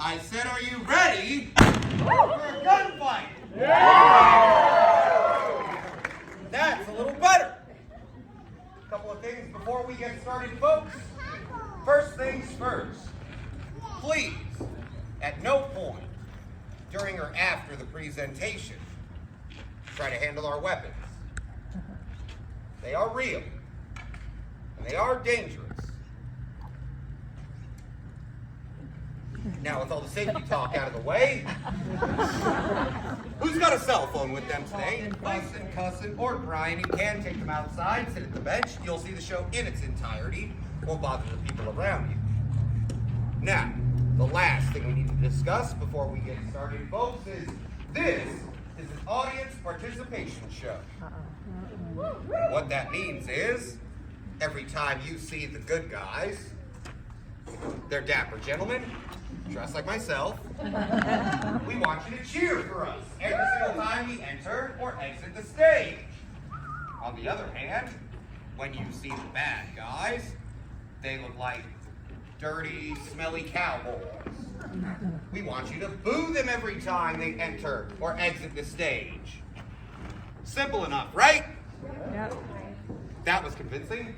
I said, are you ready for a gunfight? Yeah! That's a little better. A couple of things before we get started, folks. First things first. Please, at no point during or after the presentation, try to handle our weapons. They are real, and they are dangerous. Now, with all the safety talk out of the way, who's got a cell phone with them today? Fussing, cussing, or crying, you can take them outside, sit at the bench. You'll see the show in its entirety. Won't bother the people around you. Now, the last thing we need to discuss before we get started, folks, is this is an audience participation show. And what that means is, every time you see the good guys, they're dapper gentlemen, dressed like myself, we want you to cheer for us every single time we enter or exit the stage. On the other hand, when you see the bad guys, they look like dirty, smelly cowboys. We want you to boo them every time they enter or exit the stage. Simple enough, right? Yep. That was convincing.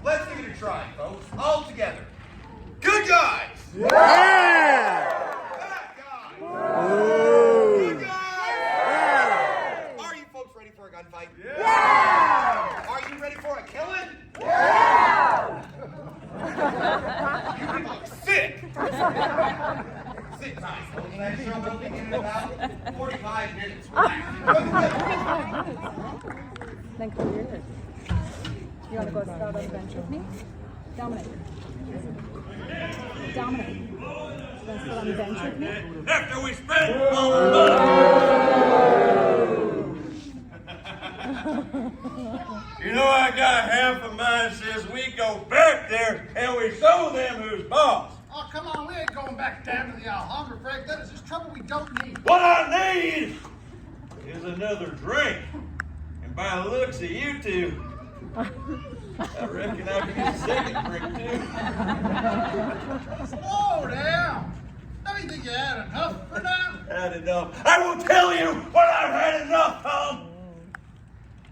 Let's give it a try, folks. All together. Good guys! Yeah! Bad guys! Good guys! Yeah! Are you folks ready for a gunfight? Yeah! Are you ready for a killing? Yeah! You people look sick! Sit tight, folks. That show will begin in about 45 minutes. Relax. Then come here. You want to go sit out on the bench with me? Dominic. Dominic. You want to sit on the bench with me? After we spend You know, I got half of mine says we go back there and we show them who's boss. Oh, come on, we ain't going back down to the Alhambra, Frank. That is just trouble we don't need. What I need is another drink. And by the looks of you two, I reckon I can get a second drink too. Slow down. Don't you think you had enough for now? Had enough. I will tell you when I've had enough, Tom.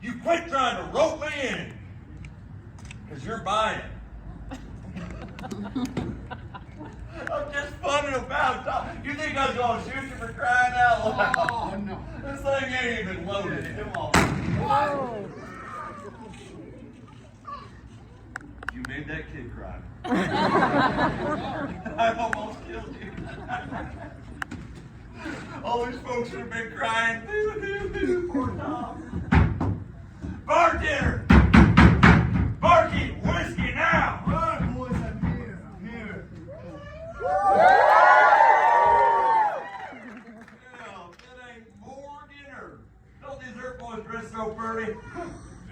You quit trying to rope me in. Because you're buying. I'm just funning about, Tom. You think I was going to shoot you for crying out loud? Oh, no. This thing ain't even loaded. Come on. Whoa. You made that kid cry. I almost killed you. All these folks have been crying. Poor Tom. Bartender! Barkeep, whiskey now! All right, boys, I'm here. Hell, that ain't more dinner. Don't these Earp boys dress so pretty?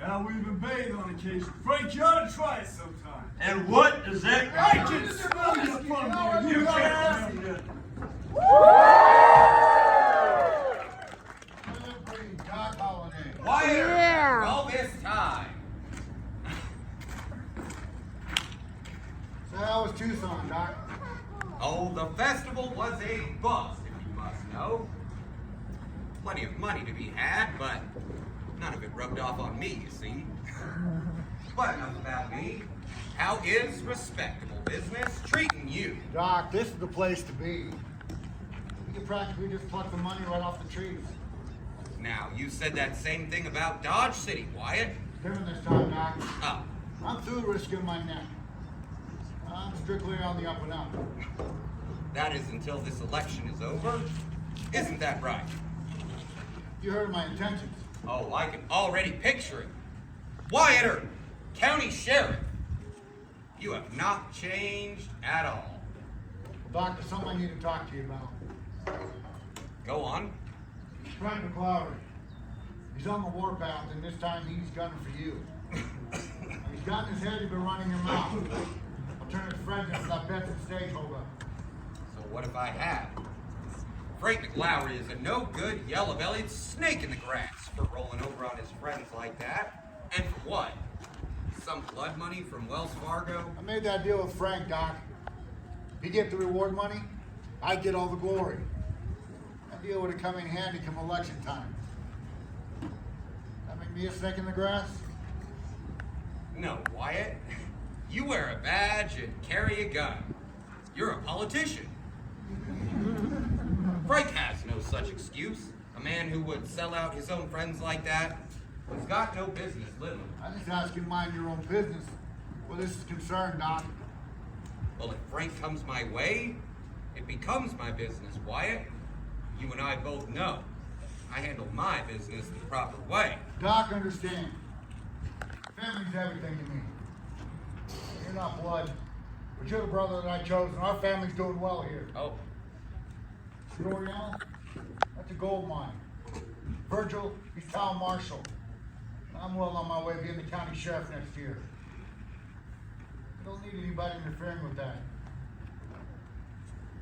Yeah, we even bathe on occasion. Frank, you ought to try it sometime. And what does that I can smell your fun, boy. You can't. God holiday. Why Yeah. all this time? So how was Tucson, Doc? Oh, the festival was a bust, if you must know. Plenty of money to be had, but none of it rubbed off on me, you see. But enough about me. How is respectable business treating you? Doc, this is the place to be. We can practically just pluck the money right off the trees. Now, you said that same thing about Dodge City, Wyatt. Different this time, Doc. Oh, I'm through risking my neck. I'm strictly on the up and up. that is until this election is over? Isn't that right? You heard my intentions. Oh, I can already picture it. Wyatt Earp, County Sheriff. You have not changed at all. Well, Doc, there's something I need to talk to you about. Go on. Frank McLaury. He's on the warpath, and this time he's gunning for you. He's got in his head you've been running your mouth. I'll turn his friends into that Benson stage holdup. So what if I had? Frank McLaury is a no-good, yellow-bellied snake in the grass for rolling over on his friends like that. And for what? Some blood money from Wells Fargo? I made that deal with Frank, Doc. You get the reward money, I get all the glory. That deal would have come in handy come election time. That make me a snake in the grass? No, Wyatt. You wear a badge and carry a gun. You're a politician. Frank has no such excuse. A man who would sell out his own friends like that has got no business living. I just ask you to mind your own business where this is concerned, Doc. Well, if Frank comes my way, it becomes my business, Wyatt. You and I both know. I handle my business the proper way. Doc, understand. Family's everything to me. You're not blood, but you're the brother that I chose, and our family's doing well here. Oh, Corral, that's a gold mine. Virgil, he's town marshal. I'm well on my way to being the county sheriff next year. I don't need anybody interfering with that.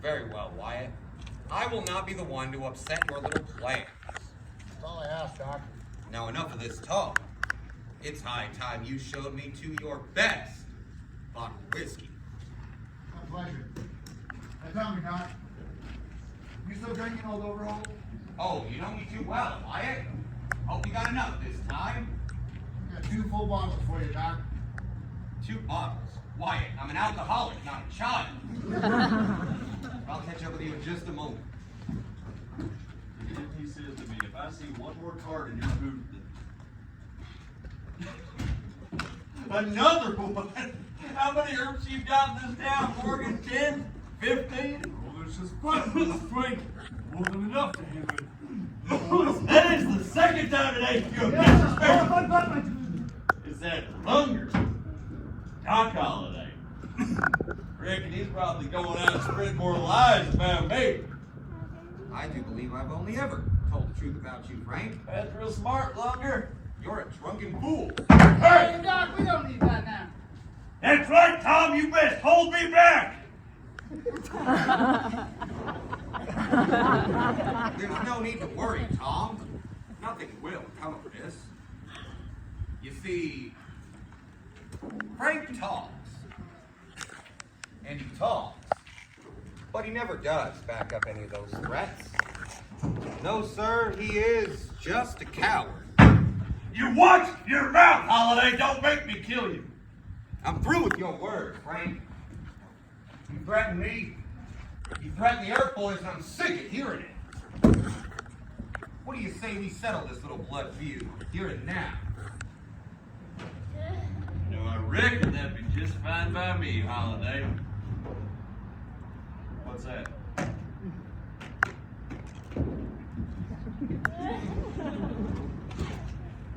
very well, Wyatt. I will not be the one to upset your little plans. That's all I ask, Doc. Now enough of this talk. It's high time you showed me to your best bottle of whiskey. My pleasure. Now tell me, Doc, you still drinking old overhaul? Oh, you know me too well, Wyatt. Hope you got enough this time. I got 2 full bottles for you, Doc. 2 bottles. Wyatt, I'm an alcoholic, not a child. I'll catch up with you in just a moment. He says to me, if I see one more card in your boot, another one. How many Earps you got in this town, Morgan? 10? 15? Well, there's just 5 of us, Frank. More than enough to handle it. That is the second time today you have disrespected. Is that hunger? Doc Holiday. Reckon he's probably going out and spreading more lies about me. I do believe I've only ever told the truth about you, Frank. That's real smart, Lunger. You're a drunken fool. Hey, Doc, we don't need that now. That's right, Tom. You best hold me back. There's no need to worry, Tom. Nothing will come of this. You see, Frank talks. And he talks. But he never does back up any of those threats. No, sir, he is just a coward. You watch your mouth, Holiday. Don't make me kill you. I'm through with your word, Frank. You threatened me. You threatened the Earp boys, and I'm sick of hearing it. What do you say we settle this little blood feud here and now? You know, I reckon that'd be just fine by me, Holiday. What's that?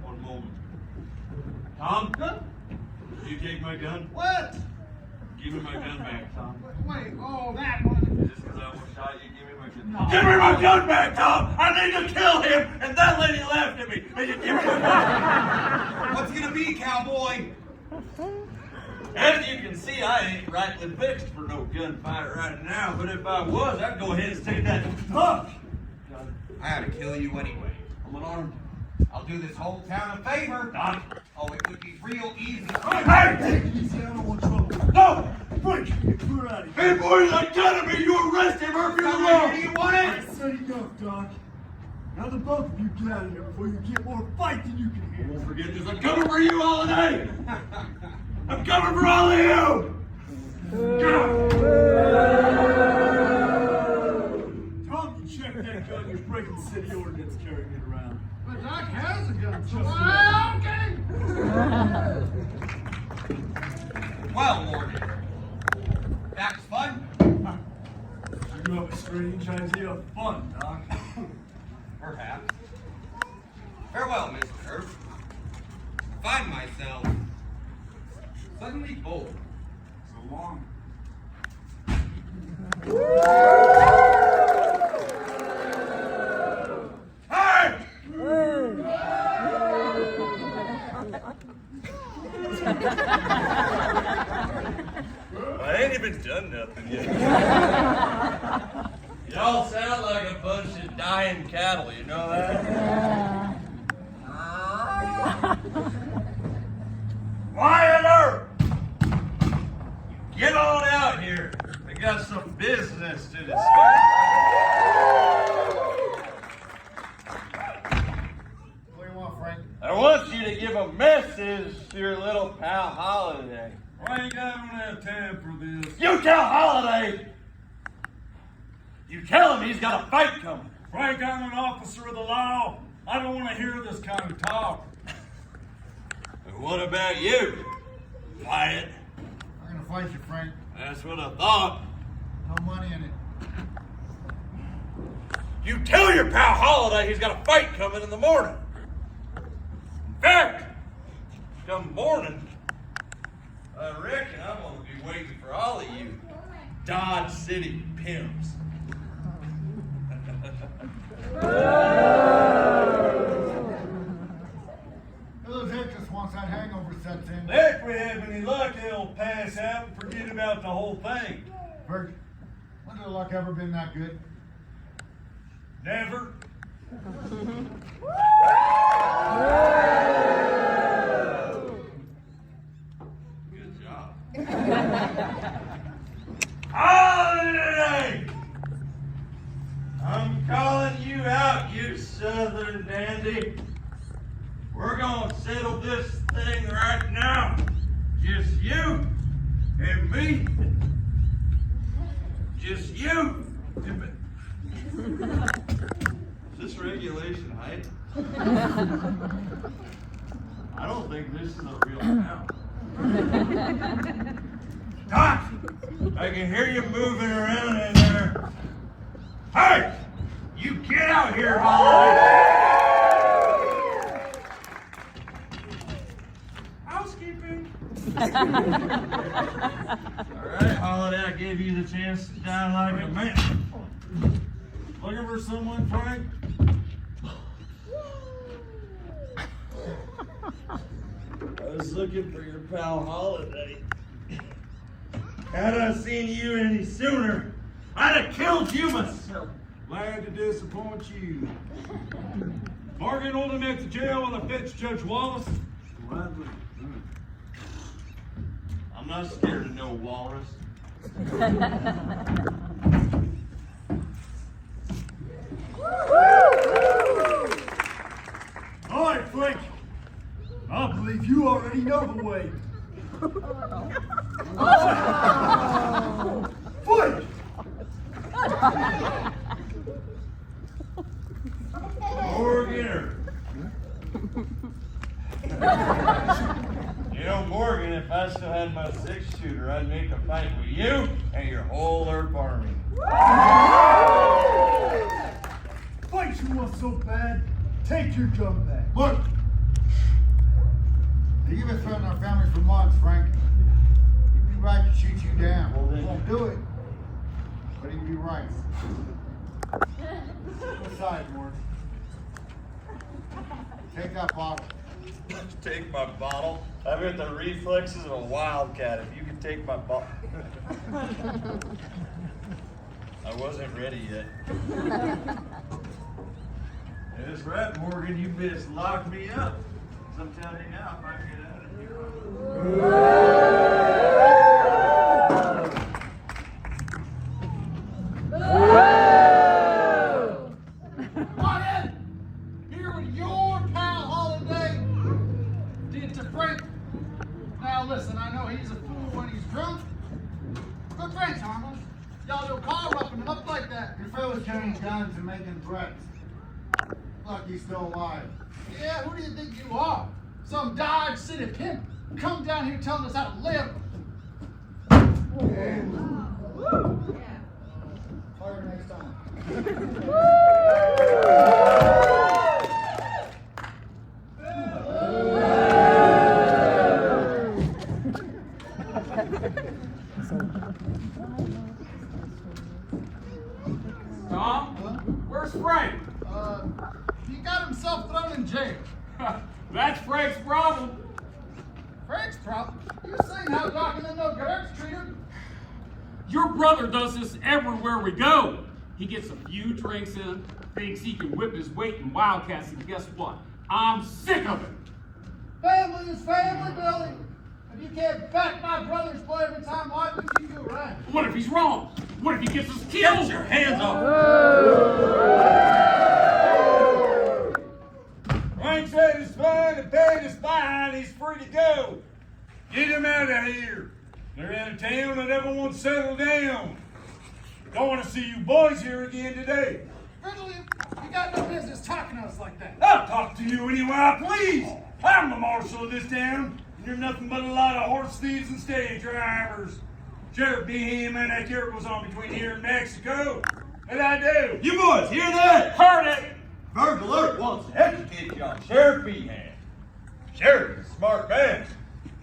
One moment. Tom? You take my gun? What? Give me my gun back, Tom. Wait, oh, that one. Just because I almost shot you, give me my gun. No. Give me my gun back, Tom! I need to kill him! And that lady laughed at me. And you give me my gun. What's gonna be, cowboy? As you can see, I ain't rightly fixed for no gunfight right now, but if I was, I'd go ahead and take that tough. I ought to kill you anyway. I'm unarmed. I'll do this whole town a favor. Doc. Oh, it would be real easy. Hey! Easy, I don't want trouble. No! Frank, get clear out of here. Hey, boys, I gotta be! You arrest him, or you alone! You want I it? said enough, Doc. Now the both of you get out of here before you get more fight than you can handle. Don't forget this. I'm coming for you, Holiday! I'm coming for all of you! Tom, you check that gun. You're breaking city ordinance carrying it around. But Doc has a gun, so okay. Well, Morgan. That was fun? You have a strange idea of fun, Doc. Perhaps. Farewell, Mr. Earp. I find myself suddenly bold. So long. Hey! I ain't even done nothing yet. Y'all sound like a bunch of dying cattle, you know that? Wyatt Earp! Get on out here. I got some business to discuss. What do you want, Frank? I want you to give a message to your little pal Holiday. Frank, I don't have time for this. You tell Holiday! You tell him he's got a fight coming. Frank, I'm an officer of the law. I don't want to hear this kind of talk. And what about you, Wyatt? I'm gonna fight you, Frank. That's what I thought. No money in it. You tell your pal Holiday he's got a fight coming in the morning. In fact, come morning, I reckon I'm gonna be waiting for all of you Dodge City pimps. Those hiccups once that hangover sets in. If we have any luck, they'll pass out and forget about the whole thing. Virgil, when did the luck ever been that good? Never. Good job. Holiday! I'm calling you out, you southern dandy. We're gonna settle this thing right now. Just you and me. Just you. Is this regulation height? I don't think this is a real town. Doc! I can hear you moving around in there. Hey! You get out here, Holiday! Housekeeping. Alright, Holiday, I gave you the chance to die like a man. Looking for someone, Frank? I was looking for your pal Holiday. Had I seen you any sooner, I'd have killed you myself. Glad to disappoint you. Morgan, hold him at the jail while I fetch Judge Wallace. I'm not scared of no walrus. All right, Frank. I believe you already know the way. Fight! Morgan. You know, Morgan, if I still had my 6-shooter, I'd make a fight with you and your whole Earp army. Fight you want so bad, take your gun back. Look! You've been threatening our family for months, Frank. He'd be right to shoot you down. Well, then- He won't do it, but he'd be right. Aside, Morgan. Take that bottle. Take my bottle. I've got the reflexes of a wildcat. If you could take my bottle. I wasn't ready yet. That's right, Morgan. You best lock me up. So I'm telling you now, if I can get out of here. Wyatt, here with your pal Holiday did to Frank. Now listen, I know he's a fool when he's drunk. Good friends, harmless. Y'all don't car roughing him up like that. Your fella's carrying guns and making threats. Lucky he's still alive. Yeah, who do you think you are? Some Dodge City pimp come down here telling us how to live. Fire next time. Tom, where's Frank? He got himself thrown in jail. That's Frank's problem. Frank's problem? You seen how Doc and them no Earps treat him? Your brother does this everywhere we go. He gets a few drinks in, thinks he can whip his weight in Wildcats, and guess what? I'm sick of it. Family is family, Billy. If you can't back my brother's boy every time, why would you keep you around? What if he's wrong? What if he gets us Get killed? your hands off! Frank said it's fine, the bed is fine, he's free to go. Get him out of here. They're out of town and everyone settle down. Don't want to see you boys here again today. Virgil, you got no business talking to us like that. I'll talk to you any way I please. I'm the marshal of this town, and you're nothing but a lot of horse thieves and stage drivers. Sheriff Behem and that jerk was on between here and Mexico. And I do. You boys hear that? Heard it! Virgil Earps wants to educate you on Sheriff Behan. Sheriff is a smart man.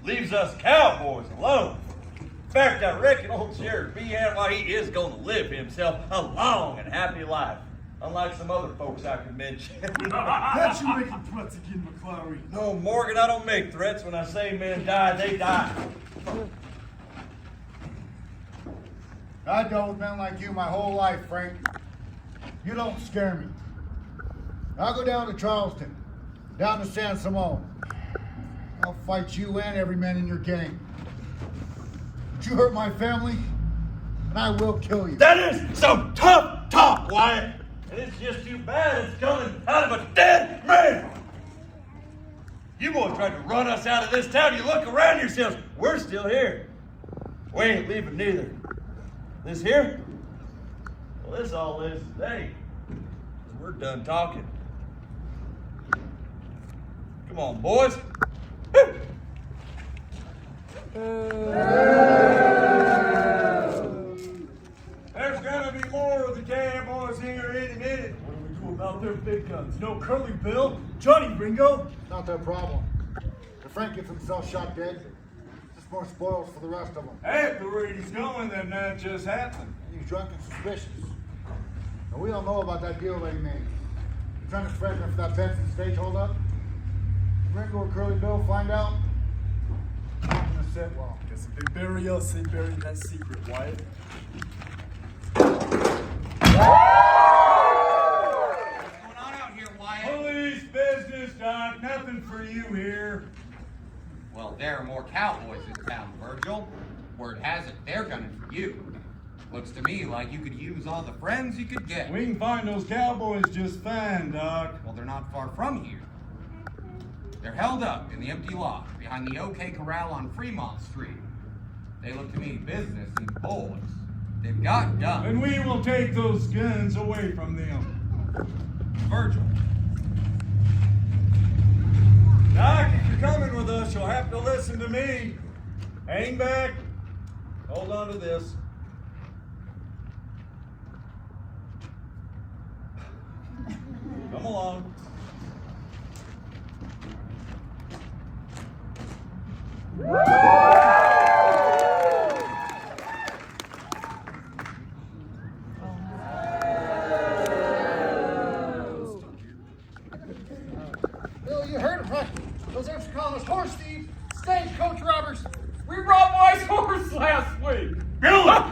Leaves us cowboys alone. In fact, I reckon old Sheriff Behan, why he is going to live himself a long and happy life. Unlike some other folks I could mention. That's you making threats again, McClary. No, Morgan, I don't make threats. When I say men die, they die. I dealt with men like you my whole life, Frank. You don't scare me. I'll go down to Charleston, down to San Simon. I'll fight you and every man in your gang. But you hurt my family, and I will kill you. That is some tough talk, Wyatt. And it's just too bad it's coming out of a dead man. You boys tried to run us out of this town. You look around yourselves. We're still here. We ain't leaving neither. This here? Well, this all is today. We're done talking. Come on, boys. Woo! There's gonna be more of the Cowboys here any minute. What do we do about their big guns? No Curly Bill, Johnny Ringo. Not their problem. If Frank gets himself shot dead, just more spoils for the rest of them. At the rate he's going, then that just happened. He's drunk and suspicious. Now, we don't know about that deal that he made. He's trying to spread him for that Benson stage holdup. Ringo or Curly Bill find out. Not gonna sit well. Guess if they bury us, they bury that secret, Wyatt. What's going on out here, Wyatt? Police business, Doc. Nothing for you here. Well, there are more cowboys in town, Virgil. Word has it, they're gunning for you. Looks to me like you could use all the friends you could get. We can find those cowboys just fine, Doc. Well, they're not far from here. They're held up in the empty lot behind the OK Corral on Fremont Street. They look to me business and boys. They've got guns. And we will take those guns away from them. Virgil. Doc, if you're coming with us, you'll have to listen to me. Hang back. Hold on to this. Come along. Bill, you heard him, right? Those Earps are calling us horse thieves, stagecoach robbers. We robbed my horse last week! Billy!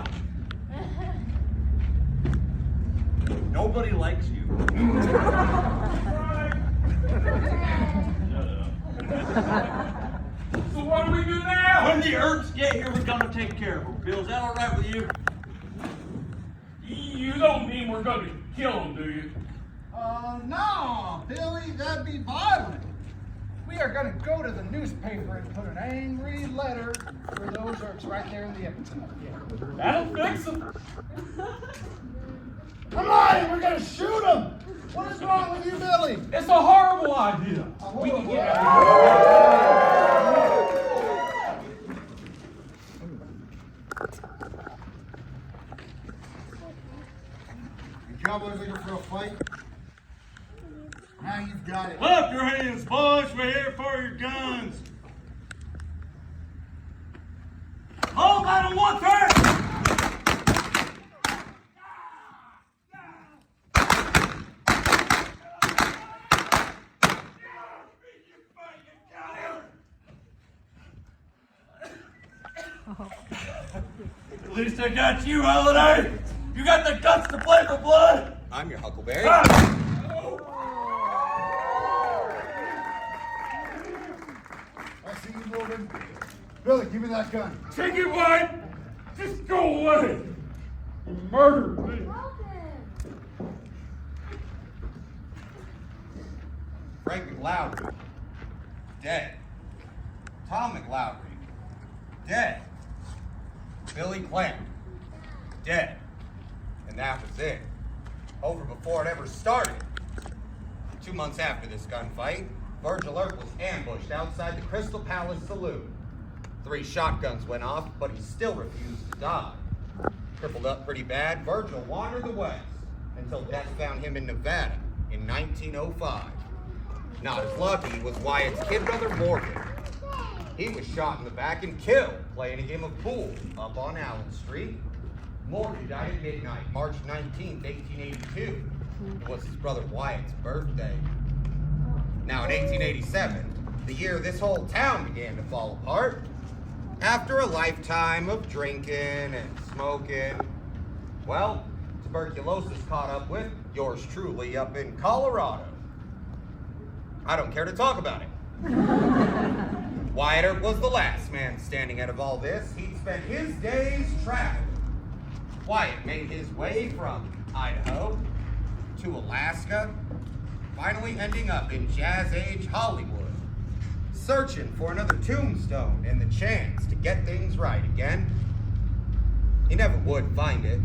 Nobody likes you. So what do we do now? When the Earps get here, we're gonna take care of them. Bill, is that all right with you? You don't mean we're gonna kill them, do you? No, Billy, that'd be violent. We are gonna go to the newspaper and put an angry letter for those Earps right there in the epitaph. Yeah. That'll fix them. I'm lying! We're gonna shoot him! What is wrong with you, Billy? It's a horrible idea. We can get out You Cowboys looking for a fight? Now you've got it. Up your hands, boys. We're here for your guns. Hold on one turn! At least I got you, Holiday. You got the guts to play for blood. I'm your Huckleberry. Ah! I see you moving. Billy, give me that gun. Take it, White! Just go away! murdered me. Frank McLowry, dead. Tom McLowry, dead. Billy Clamp, dead. And that was it. Over before it ever started. 2 months after this gunfight, Virgil Earps was ambushed outside the Crystal Palace Saloon. 3 shotguns went off, but he still refused to die. Crippled up pretty bad, Virgil wandered the West until death found him in Nevada in 1905. Not as lucky was Wyatt's kid brother Morgan. He was shot in the back and killed playing a game of pool up on Allen Street. Morgan died at midnight, March 19, 1882. It was his brother Wyatt's birthday. Now in 1887, the year this whole town began to fall apart, after a lifetime of drinking and smoking, well, tuberculosis caught up with yours truly up in Colorado. I don't care to talk about it. Wyatt Earp was the last man standing out of all this. He'd spent his days traveling. Wyatt made his way from Idaho to Alaska, finally ending up in Jazz Age Hollywood, searching for another tombstone and the chance to get things right again. He never would find it.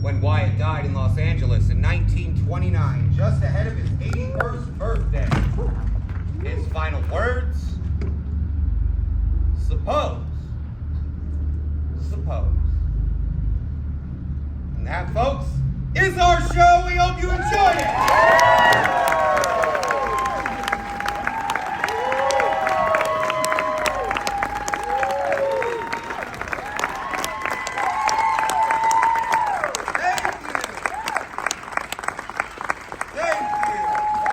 When Wyatt died in Los Angeles in 1929, just ahead of his 81st birthday, his final words, suppose. And that, folks, is our show. We hope you enjoyed it.